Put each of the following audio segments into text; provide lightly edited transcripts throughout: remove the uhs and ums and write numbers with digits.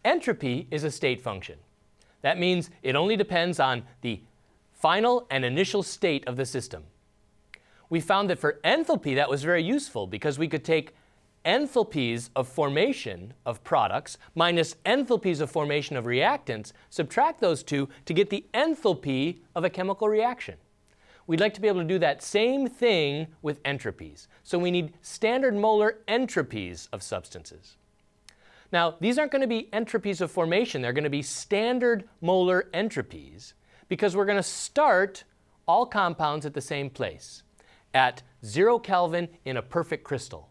Entropy is a state function. That means it only depends on the final and initial state of the system. We found that for enthalpy that was very useful because we could take enthalpies of formation of products minus enthalpies of formation of reactants, subtract those two to get the enthalpy of a chemical reaction. We'd like to be able to do that same thing with entropies. So we need standard molar entropies of substances. Now, these aren't going to be entropies of formation. They're going to be standard molar entropies because we're going to start all compounds at the same place, at 0 Kelvin in a perfect crystal.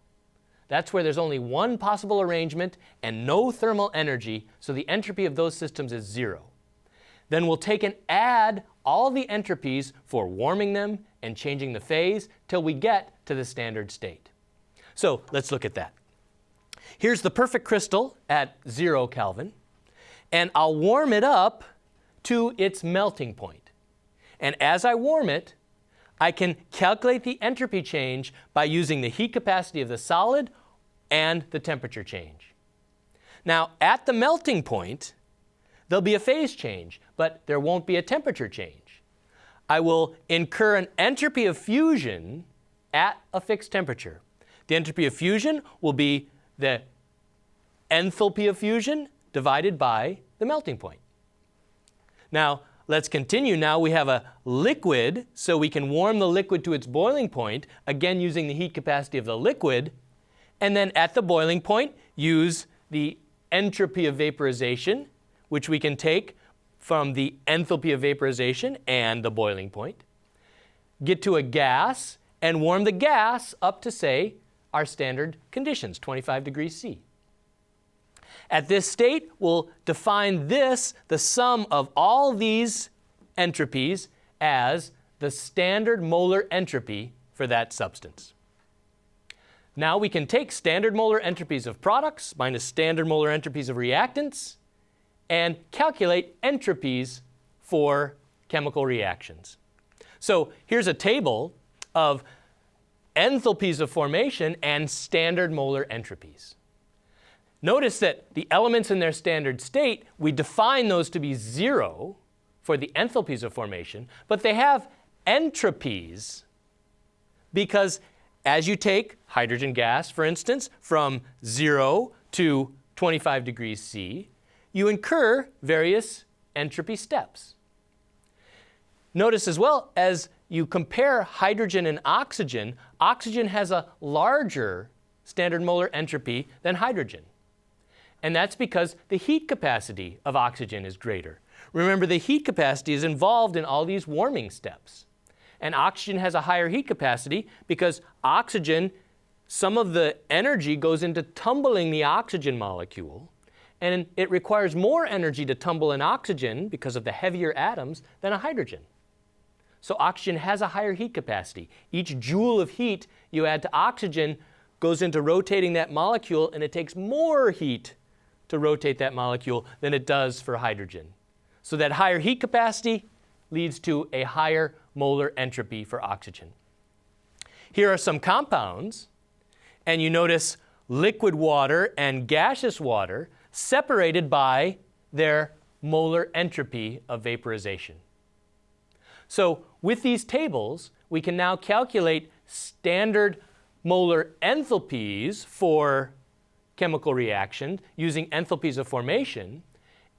That's where there's only one possible arrangement and no thermal energy, so the entropy of those systems is 0. Then we'll take and add all the entropies for warming them and changing the phase till we get to the standard state. So let's look at that. Here's the perfect crystal at 0 Kelvin, and I'll warm it up to its melting point. And as I warm it, I can calculate the entropy change by using the heat capacity of the solid and the temperature change. Now, at the melting point, there'll be a phase change, but there won't be a temperature change. I will incur an entropy of fusion at a fixed temperature. The entropy of fusion will be the enthalpy of fusion divided by the melting point. Now, let's continue. Now we have a liquid, so we can warm the liquid to its boiling point, again using the heat capacity of the liquid, and then at the boiling point, use the entropy of vaporization, which we can take from the enthalpy of vaporization and the boiling point, get to a gas, and warm the gas up to, say, our standard conditions, 25 degrees C. At this state, we'll define this, the sum of all these entropies, as the standard molar entropy for that substance. Now we can take standard molar entropies of products minus standard molar entropies of reactants and calculate entropies for chemical reactions. So here's a table of enthalpies of formation and standard molar entropies. Notice that the elements in their standard state, we define those to be 0 for the enthalpies of formation, but they have entropies because as you take hydrogen gas, for instance, from 0 to 25 degrees C, you incur various entropy steps. Notice as well, as you compare hydrogen and oxygen, oxygen has a larger standard molar entropy than hydrogen. And that's because the heat capacity of oxygen is greater. Remember, the heat capacity is involved in all these warming steps. And oxygen has a higher heat capacity because oxygen, some of the energy goes into tumbling the oxygen molecule, and it requires more energy to tumble an oxygen because of the heavier atoms than a hydrogen. So oxygen has a higher heat capacity. Each joule of heat you add to oxygen goes into rotating that molecule, and it takes more heat to rotate that molecule than it does for hydrogen. So that higher heat capacity leads to a higher molar entropy for oxygen. Here are some compounds, and you notice liquid water and gaseous water separated by their molar entropy of vaporization. So with these tables, we can now calculate standard molar enthalpies for chemical reaction using enthalpies of formation,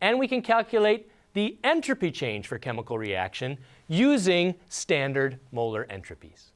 and we can calculate the entropy change for chemical reaction using standard molar entropies.